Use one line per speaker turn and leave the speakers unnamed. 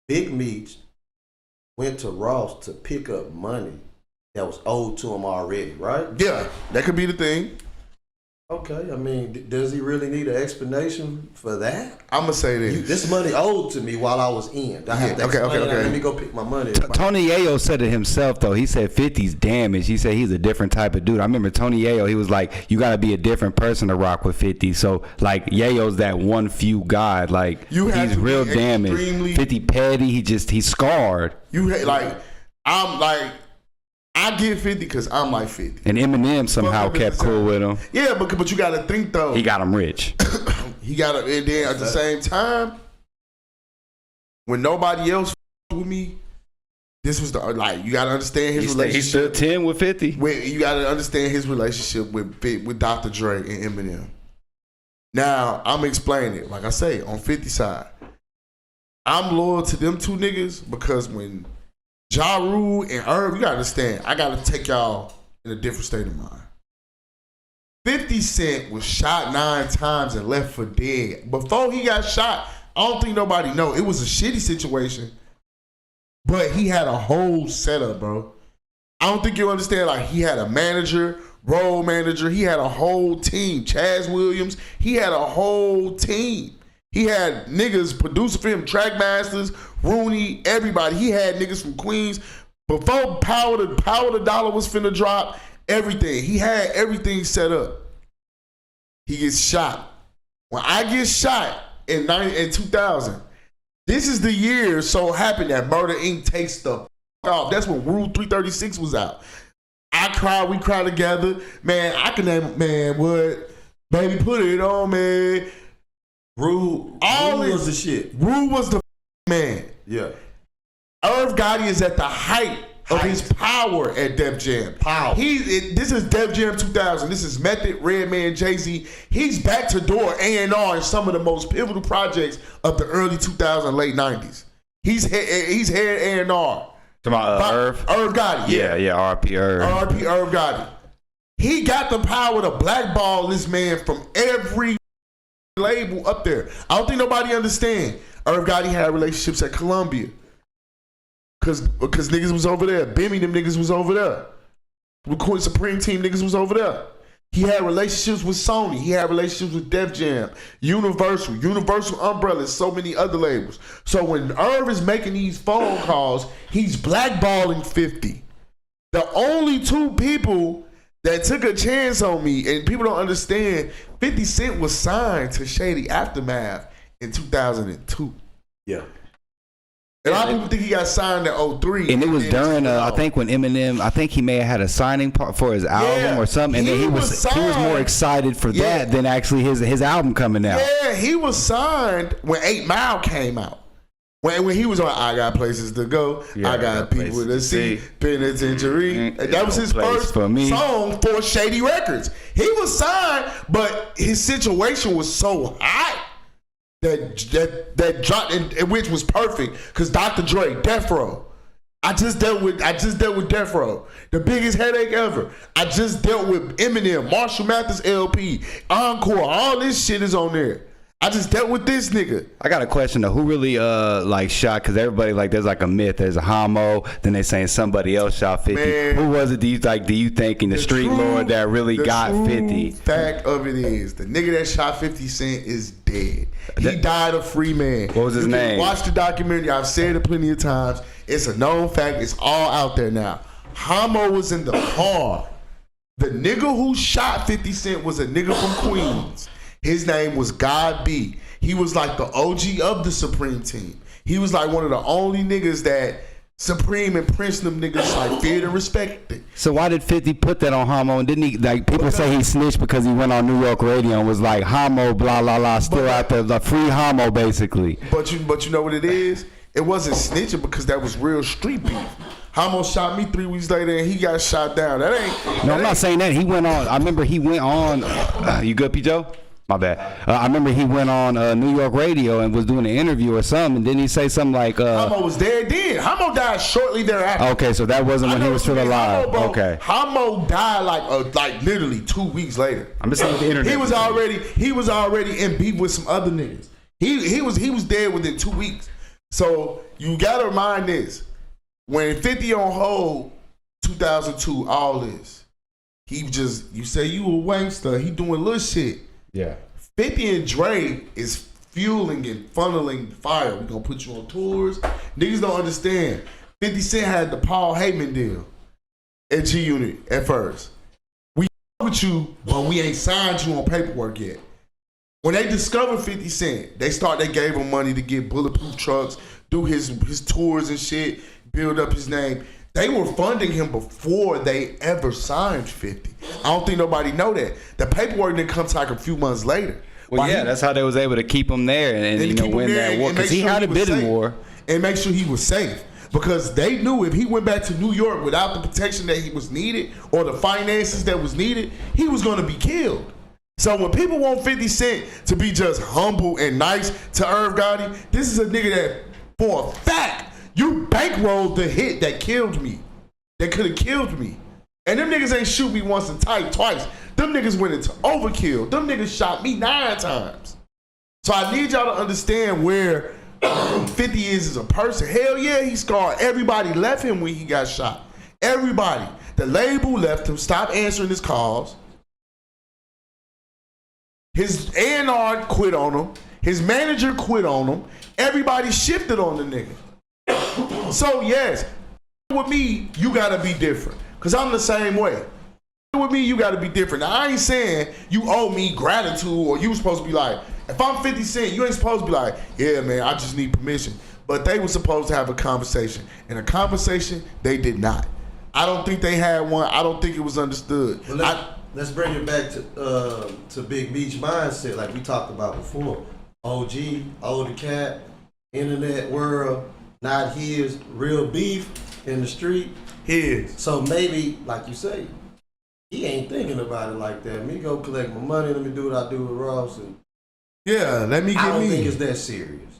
Big Meech went to Ross to pick up money that was owed to him already, right?
Yeah, that could be the thing.
Okay, I mean, does he really need an explanation for that?
I'm gonna say this.
This money owed to me while I was in. I have to explain that. Let me go pick my money.
Tony Yayo said it himself, though. He said 50's damaged. He said he's a different type of dude. I remember Tony Yayo, he was like, you got to be a different person to rock with 50. So, like, Yayo's that one few guy. Like, he's real damaged. 50 petty. He's scarred.
I get 50 because I'm like 50.
And Eminem somehow kept cool with him.
Yeah, but you got to think, though.
He got him rich.
And then at the same time, when nobody else with me, this was you got to understand his relationship.
He stood 10 with 50.
You got to understand his relationship with Dr. Dre and Eminem. Now, I'm explaining it. Like I say, on 50 side, I'm loyal to them two niggas because when Ja Rule and Irv, you gotta understand, I gotta take y'all in a different state of mind. 50 Cent was shot 9 times and left for dead. Before he got shot, I don't think nobody know. It was a shitty situation, but he had a whole setup, bro. I don't think you understand, like, he had a manager, role manager, he had a whole team. Chaz Williams, he had a whole team. He had niggas producer for him, track masters, Rooney, everybody. He had niggas from Queens. Before Power the Dollar was finna drop, everything. He had everything set up. He gets shot. When I get shot in 2000, this is the year so happened that Murder Inc. takes the f*** off. That's when Rule 336 was out. I cried, we cried together. Man, I can name, man, what? Baby, put it on, man.
Rule was the shit.
Rule was the man.
Yeah.
Irv Gotti is at the height of his power at Def Jam. This is Def Jam 2000. This is Method, Redman, Jay-Z. He's back to door A&R in some of the most pivotal projects of the early 2000s, late 90s. He's head A&R.
Irv?
Irv Gotti.
Yeah, RP Irv.
RP Irv Gotti. He got the power to blackball this man from every label up there. I don't think nobody understand. Irv Gotti had relationships at Columbia. Cause niggas was over there. Bimmy, them niggas was over there. Recording Supreme Team niggas was over there. He had relationships with Sony. He had relationships with Def Jam, Universal Umbrella, so many other labels. So when Irv is making these phone calls, he's blackballing 50. The only two people that took a chance on me, and people don't understand, 50 Cent was signed to Shady Aftermath in 2002.
Yeah.
And a lot of people think he got signed in 03.
And it was during, I think when Eminem, I think he may have had a signing part for his album or something. And then he was more excited for that than actually his album coming out.
Yeah, he was signed when 8 Mile came out. When he was on I Got Places to Go, I Got People to See, Penitentiary. That was his first song for Shady Records. He was signed, but his situation was so hot that dropped, and which was perfect because Dr. Dre, Death Row. I just dealt with Death Row, the biggest headache ever. I just dealt with Eminem, Marshall Mathers LP, Encore. All this shit is on there. I just dealt with this nigga.
I got a question though. Who really shot? Because everybody there's like a myth. There's a homo. Then they saying somebody else shot 50.
Man,
who was it? Do you think in the street lord that really got 50?
Fact of it is the nigga that shot 50 Cent is dead. He died a free man.
What was his name?
Watch the documentary. I've said it plenty of times. It's a known fact. It's all out there now. Homo was in the car. The nigga who shot 50 Cent was a nigga from Queens. His name was God B. He was like the OG of the Supreme Team. He was like one of the only niggas that Supreme and Prince them niggas feared and respected.
So why did 50 put that on Homo? And didn't he, people say he snitched because he went on New York radio and was like, Homo, blah, blah, blah, still out there, the free Homo, basically.
But you know what it is? It wasn't snitching because that was real street beef. Homo shot me 3 weeks later and he got shot down.
I'm not saying that. He went on, I remember he went on, you good, P. Joe? My bad. I remember he went on New York radio and was doing an interview or something. And didn't he say something like...
Homo was dead then. Homo died shortly thereafter.
Okay, so that wasn't when he was still alive. Okay.
Homo died like literally 2 weeks later.
I'm just saying the internet.
He was already in beef with some other niggas. He was dead within 2 weeks. So you gotta remind this. When 50 on hold, 2002, all this. He just, you say you a wankster, he doing little shit.
Yeah.
50 and Dre is fueling and funneling fire. We gonna put you on tours. Niggas don't understand. 50 Cent had the Paul Heyman deal at G Unit at first. We with you, but we ain't signed you on paperwork yet. When they discovered 50 Cent, they gave him money to get bulletproof trucks, do his tours and shit, build up his name. They were funding him before they ever signed 50. I don't think nobody know that. The paperwork didn't come to like a few months later.
Well, yeah, that's how they was able to keep him there and you know, win that war. Because he had a bidding war.
And make sure he was safe. Because they knew if he went back to New York without the protection that he was needed or the finances that was needed, he was going to be killed. So when people want 50 Cent to be just humble and nice to Irv Gotti, this is a nigga that, for a fact, you bankrolled the hit that killed me. That could have killed me. And them niggas ain't shoot me once and twice. Them niggas went into overkill. Them niggas shot me 9 times. So I need y'all to understand where 50 is as a person. Hell yeah, he scarred. Everybody left him when he got shot. Everybody. The label left him, stopped answering his calls. His A&R quit on him. His manager quit on him. Everybody shifted on the nigga. So yes, with me, you gotta be different. Cause I'm the same way. With me, you gotta be different. Now I ain't saying you owe me gratitude or you supposed to be like, if I'm 50 Cent, you ain't supposed to be like, yeah man, I just need permission. But they were supposed to have a conversation. And a conversation, they did not. I don't think they had one. I don't think it was understood.
Well, let's bring it back to Big Beach mindset like we talked about before. OG, older cat, internet world, not his, real beef in the street.
His.
So maybe, like you say, he ain't thinking about it like that. Me go collect my money, let me do what I do with Ross. And
yeah, let me get me.
I don't think it's that serious.